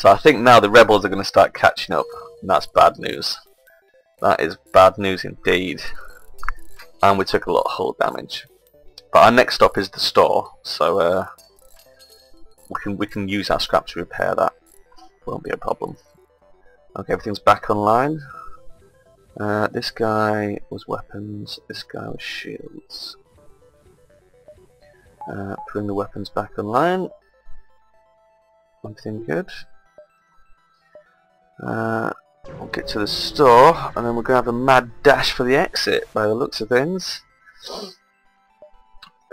So I think now the rebels are going to start catching up, and that's bad news. That is bad news indeed. And we took a lot of hull damage. But our next stop is the store, so we can use our scrap to repair that. Won't be a problem. Okay, everything's back online. This guy was weapons, this guy was shields. Putting the weapons back online. Everything good. We'll get to the store, and then we're going to have a mad dash for the exit, by the looks of things.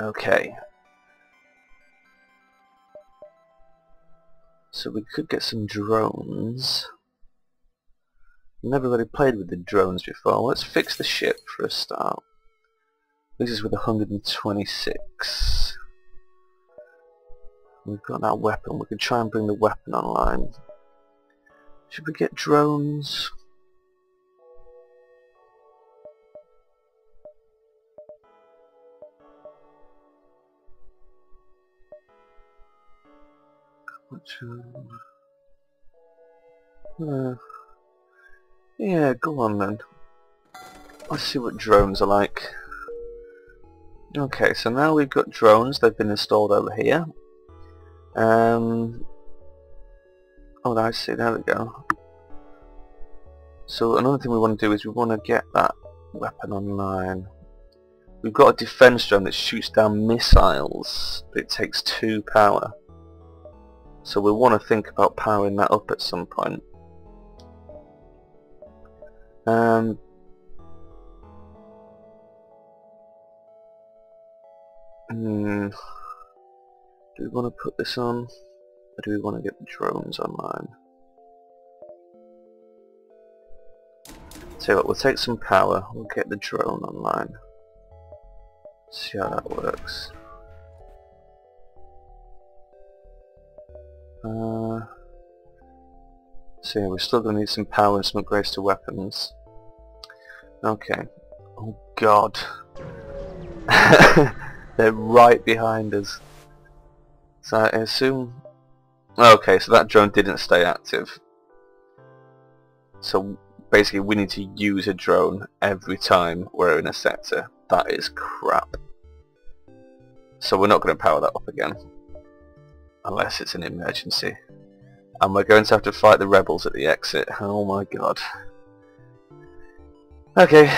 Okay. So we could get some drones. Never really played with the drones before. Let's fix the ship for a start. This is with 126. We've got that weapon. We could try and bring the weapon online. Should we get drones? Yeah, go on then. Let's see what drones are like. Okay, so now we've got drones. They've been installed over here. Oh, I see. There we go. So another thing we want to do is we want to get that weapon online. We've got a defense drone that shoots down missiles, but it takes 2 power. So we want to think about powering that up at some point. Do we want to put this on, or do we want to get the drones online? Tell you what, we'll take some power, we'll get the drone online. See how that works. So yeah, we're still going to need some power and some upgrades to weapons. Okay. Oh god. They're right behind us. So I assume... Okay, so that drone didn't stay active. So basically we need to use a drone every time we're in a sector. That is crap. So we're not going to power that up again. Unless it's an emergency. And we're going to have to fight the rebels at the exit. Oh my god. Okay.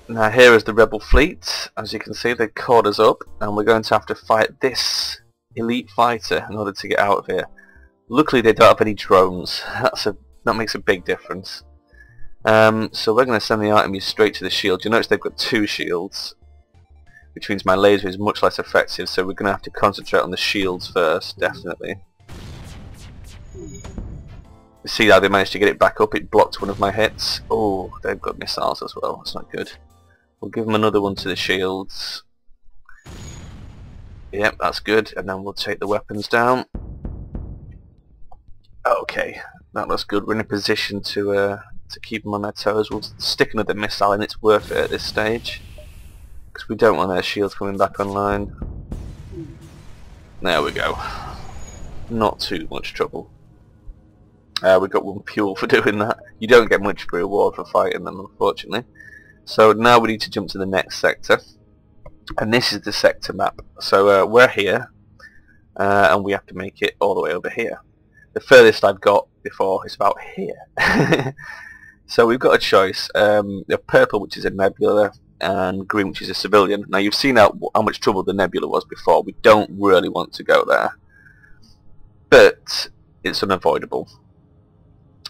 Now here is the rebel fleet. As you can see, they caught us up, and we're going to have to fight this elite fighter in order to get out of here. Luckily they don't have any drones. That makes a big difference. So we're going to send the Artemis straight to the shield. You notice they've got 2 shields, which means my laser is much less effective, so we're going to have to concentrate on the shields first, definitely. You see how they managed to get it back up? It blocked one of my hits. Oh, they've got missiles as well. That's not good. We'll give them another one to the shields. Yep, that's good. And then we'll take the weapons down. Okay, that looks good. We're in a position to keep them on their toes. We'll stick another missile in. It's worth it at this stage, because we don't want their shields coming back online. There we go. Not too much trouble. We got 1 fuel for doing that. You don't get much reward for fighting them, unfortunately. So now we need to jump to the next sector, and this is the sector map. So we're here, and we have to make it all the way over here. The furthest I've got before is about here. So we've got a choice. The purple, which is a nebula, and green, which is a civilian. Now you've seen how much trouble the nebula was before. We don't really want to go there, but it's unavoidable,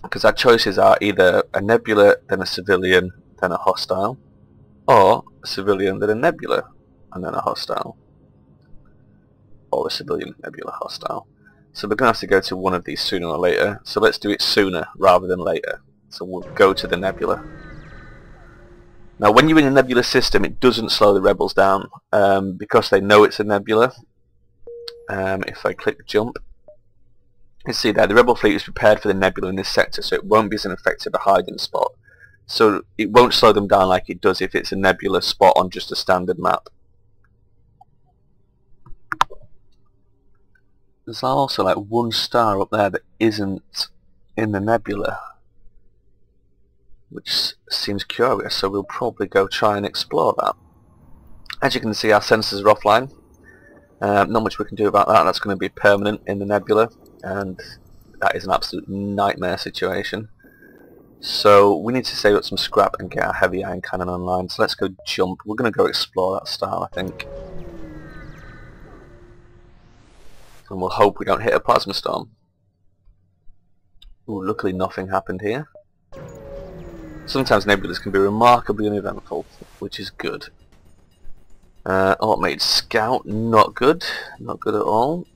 because our choices are either a nebula, then a civilian, then a hostile, or a civilian, then a nebula, and then a hostile, or a civilian, nebula, hostile. So we're going to have to go to one of these sooner or later, so let's do it sooner rather than later. So we'll go to the nebula. Now when you're in a nebula system, it doesn't slow the rebels down, because they know it's a nebula. If I click jump, you see there, the rebel fleet is prepared for the nebula in this sector, so it won't be as effective a hiding spot. So it won't slow them down like it does if it's a nebula spot on just a standard map. There's also like one star up there that isn't in the nebula, which seems curious, so we'll probably go try and explore that. As you can see, our sensors are offline. Not much we can do about that. That's going to be permanent in the nebula, and that is an absolute nightmare situation. So we need to save up some scrap and get our heavy ion cannon online. So let's go jump. We're going to go explore that star, I think. And we'll hope we don't hit a plasma storm. Ooh, luckily nothing happened here. Sometimes nebulas can be remarkably uneventful, which is good. Automated scout, not good. Not good at all.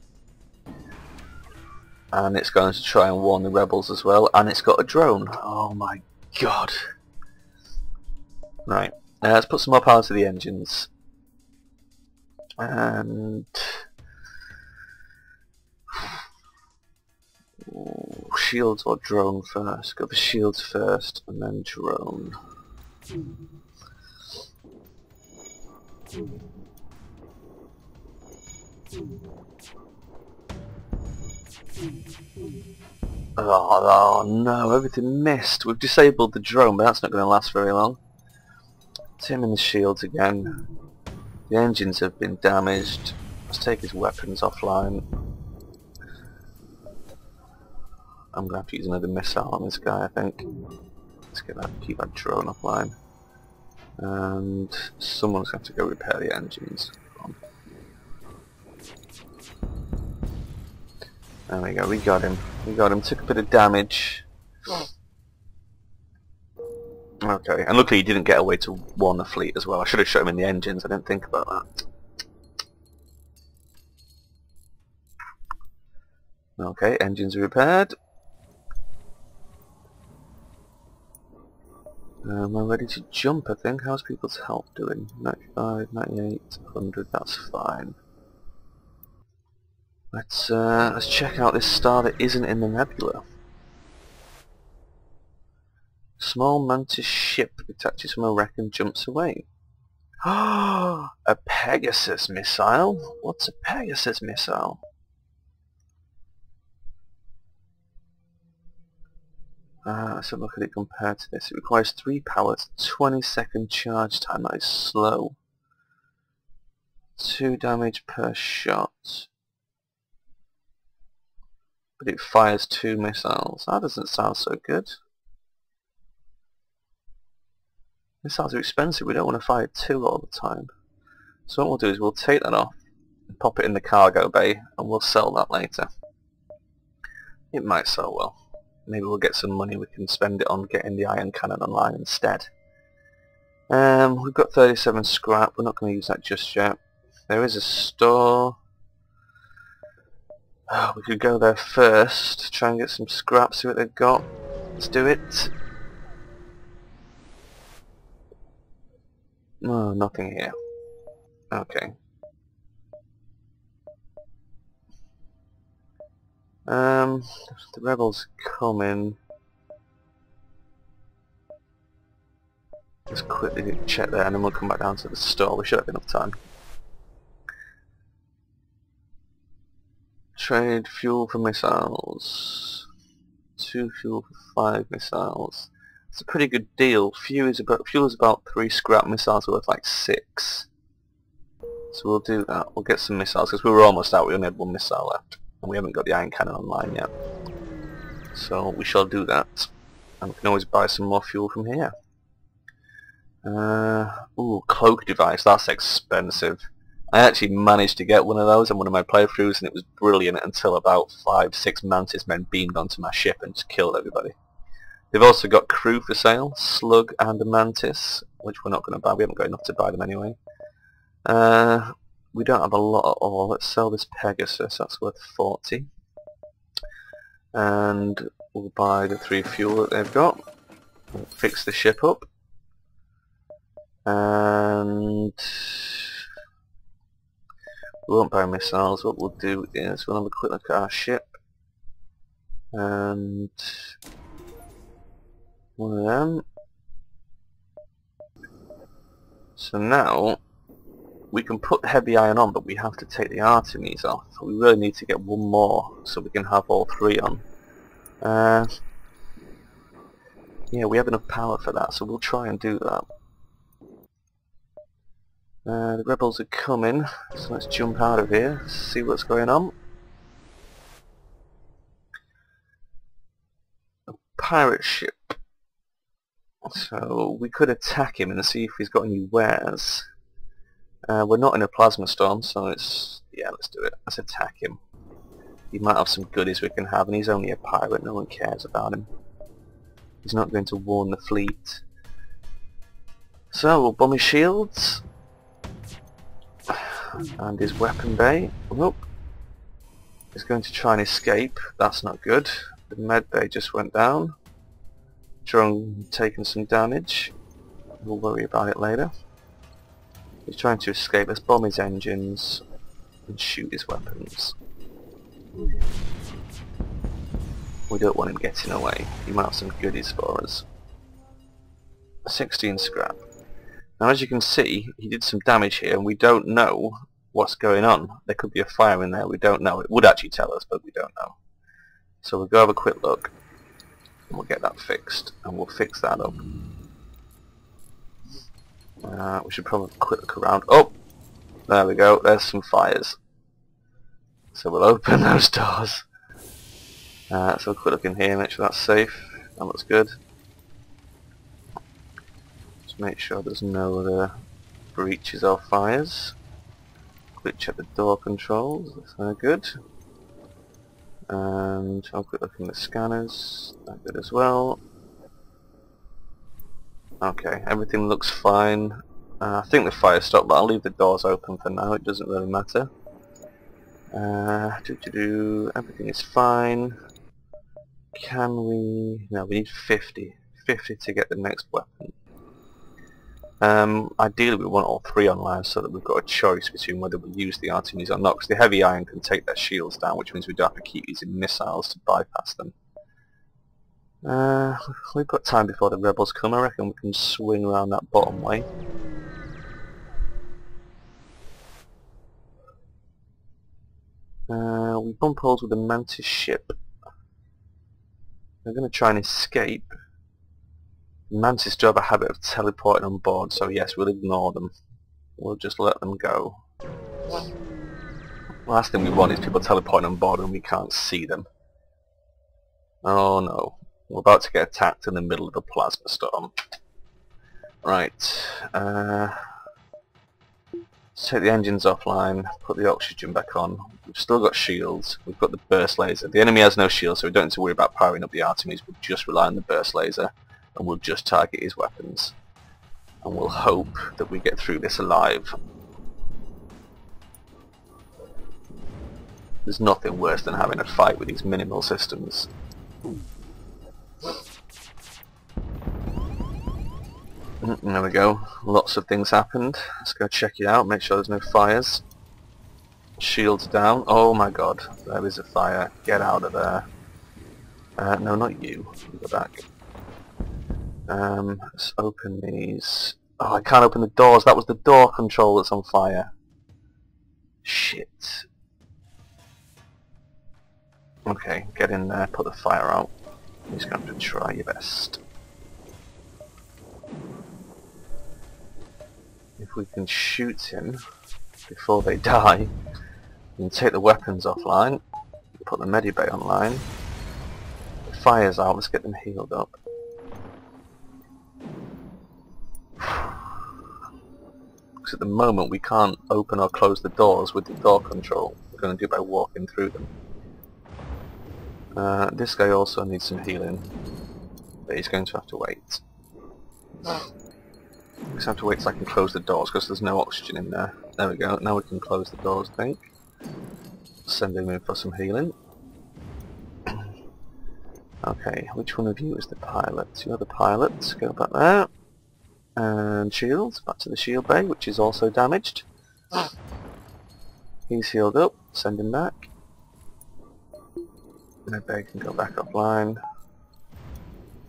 And it's going to try and warn the rebels as well. And it's got a drone. Oh my god. Right. Let's put some more power to the engines. And... ooh, shields or drone first? Go for shields first and then drone. Oh no, everything missed. We've disabled the drone, but that's not going to last very long. Tim in the shields again. The engines have been damaged. Let's take his weapons offline. I'm going to have to use another missile on this guy, I think. Let's keep that drone offline. And someone's going to have to go repair the engines. There we go, we got him. We got him, took a bit of damage. Okay, and luckily he didn't get away to warn the fleet as well. I should have shot him in the engines, I didn't think about that. Okay, engines are repaired. We're ready to jump, I think. How's people's health doing? 95, 98, 100, that's fine. Let's check out this star that isn't in the nebula. Small mantis ship detaches from a wreck and jumps away. A Pegasus missile? What's a Pegasus missile? Let's have a look at it compared to this. It requires 3 pallets, 20-second charge time. That is slow. 2 damage per shot. But it fires 2 missiles. That doesn't sound so good. Missiles are expensive. We don't want to fire 2 all the time. So what we'll do is we'll take that off and pop it in the cargo bay, and we'll sell that later. It might sell well. Maybe we'll get some money we can spend it on getting the ion cannon online instead. We've got 37 scrap. We're not going to use that just yet. There is a store. We could go there first, try and get some scrap, see what they've got. Let's do it. No, nothing here. Okay. The rebels come in. Let's quickly check there and then we'll come back down to the store. We should have enough time. Trade fuel for missiles. 2 fuel for 5 missiles. It's a pretty good deal. Fuel is about 3 scrap, missiles are worth like 6. So we'll do that. We'll get some missiles because we were almost out. We only had 1 missile left, and we haven't got the ion cannon online yet. So we shall do that, and we can always buy some more fuel from here. Ooh, cloak device. That's expensive. I actually managed to get one of those in one of my playthroughs, and it was brilliant until about 5-6 mantis men beamed onto my ship and just killed everybody. They've also got crew for sale, slug and a mantis, which we're not going to buy. We haven't got enough to buy them anyway. We don't have a lot at all. Let's sell this Pegasus. That's worth 40. And we'll buy the 3 fuel that they've got. We'll fix the ship up. And we won't buy missiles. What we'll do is we'll have a quick look at our ship. And one of them. So now We can put heavy iron on, but we have to take the Artemis off. We really need to get one more so we can have all three on. Yeah, we have enough power for that, so we'll try and do that. The rebels are coming, so let's jump out of here, see what's going on. A pirate ship. So we could attack him and see if he's got any wares. We're not in a plasma storm, so yeah, let's do it. Let's attack him. He might have some goodies we can have, and he's only a pirate, no one cares about him. He's not going to warn the fleet. So we'll bomb his shields. And his weapon bay. Nope. He's going to try and escape. That's not good. The med bay just went down. Drone taking some damage. We'll worry about it later. He's trying to escape. Let's bomb his engines and shoot his weapons. We don't want him getting away. He might have some goodies for us. 16 scrap. Now as you can see, he did some damage here and we don't know what's going on. There could be a fire in there, we don't know. It would actually tell us, but we don't know. So we'll go have a quick look and we'll get that fixed, and we'll fix that up. We should probably quick look around. Oh! There we go, there's some fires. So we'll open those doors. So a quick look in here, make sure that's safe. That looks good. Just make sure there's no other breaches or fires. Quick check the door controls, that's very good. And I'll quick look in the scanners, that's good as well. Okay, everything looks fine. I think the fire stopped, but I'll leave the doors open for now, it doesn't really matter. Everything is fine. Can we... no, we need 50. 50 to get the next weapon. Ideally we want all three online so that we've got a choice between whether we use the Artemis or not, because the heavy iron can take their shields down, which means we don't have to keep using missiles to bypass them. We've got time before the rebels come. I reckon we can swing around that bottom way. We bump holes with the Mantis ship. They're going to try and escape. Mantis do have a habit of teleporting on board, so yes, we'll ignore them. We'll just let them go. Last thing we want is people teleporting on board and we can't see them. Oh no. We're about to get attacked in the middle of a plasma storm. Right. Let's take the engines offline, put the oxygen back on. We've still got shields, we've got the burst laser. The enemy has no shield, so we don't need to worry about powering up the Artemis. We'll just rely on the burst laser, and we'll just target his weapons. And we'll hope that we get through this alive. There's nothing worse than having a fight with these minimal systems. There we go, lots of things happened. Let's go check it out, make sure there's no fires. Shields down. Oh my god, there is a fire. Get out of there. No, not you. Go back. Let's open these. Oh, I can't open the doors. That was the door control that's on fire. Shit. Okay, get in there, put the fire out. You're just going to have to try your best. If we can shoot him before they die, we can take the weapons offline, put the medibay online, the fire's out, let's get them healed up. Because at the moment we can't open or close the doors with the door control, we're going to do it by walking through them. This guy also needs some healing, but he's going to have to wait. We just have to wait till I can close the doors because there's no oxygen in there. There we go, now we can close the doors, I think. Send him in for some healing. Okay, which one of you is the pilot? You're the pilot, go back there. And shields, back to the shield bay, which is also damaged. He's healed up, send him back. Medbay can go back offline.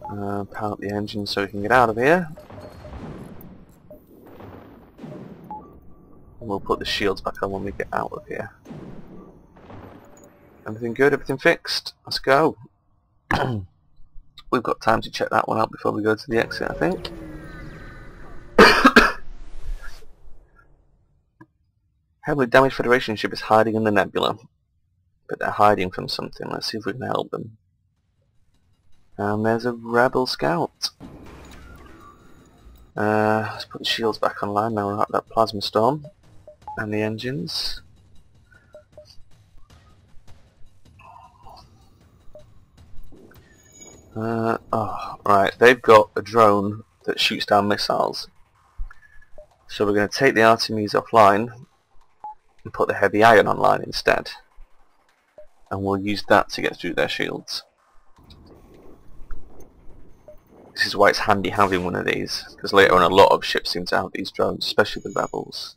Power up the engine so we can get out of here. And we'll put the shields back on when we get out of here. Everything good? Everything fixed? Let's go. We've got time to check that one out before we go to the exit, I think. Heavily damaged Federation ship is hiding in the nebula. But they're hiding from something. Let's see if we can help them. And there's a rebel scout. Let's put the shields back online now we're at that plasma storm. And the engines. Oh, right, they've got a drone that shoots down missiles. So we're going to take the Artemis offline and put the heavy iron online instead. And we'll use that to get through their shields. This is why it's handy having one of these, because later on a lot of ships seem to have these drones, especially the rebels.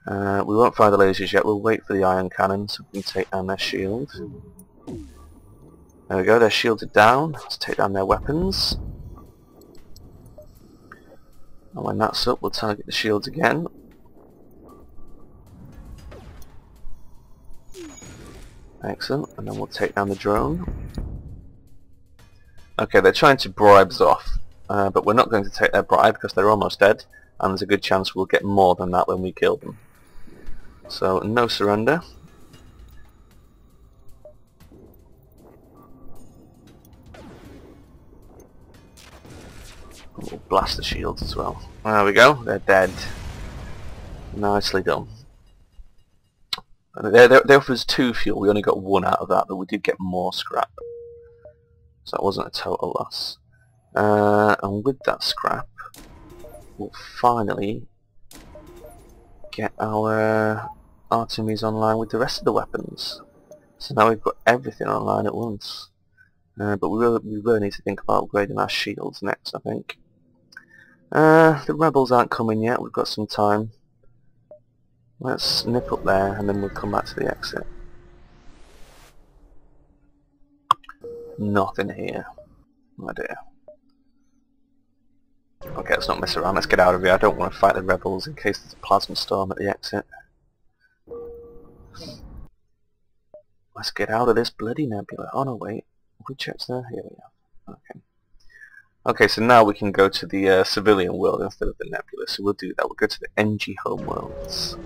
We won't fire the lasers yet, we'll wait for the iron cannon so we can take down their shield. There we go, their shields are down. Let's take down their weapons. And when that's up, we'll target the shields again. Excellent, and then we'll take down the drone. Okay, they're trying to bribe us off, but we're not going to take their bribe because they're almost dead, and there's a good chance we'll get more than that when we kill them. So, no surrender. We'll blast the shields as well. There we go, they're dead. Nicely done. They offered us 2 fuel, we only got 1 out of that, but we did get more scrap. So that wasn't a total loss. And with that scrap, we'll finally get our Artemis online with the rest of the weapons. So now we've got everything online at once. But we really need to think about upgrading our shields next, I think. The rebels aren't coming yet, we've got some time. Let's nip up there and then we'll come back to the exit. Nothing here. Oh dear. Okay, let's not mess around, let's get out of here. I don't want to fight the rebels in case there's a plasma storm at the exit. Let's get out of this bloody nebula. Oh no, wait. Have we checked there? Here we are. Okay. Okay, so now we can go to the civilian world instead of the nebula, so we'll do that. We'll go to the NG homeworlds.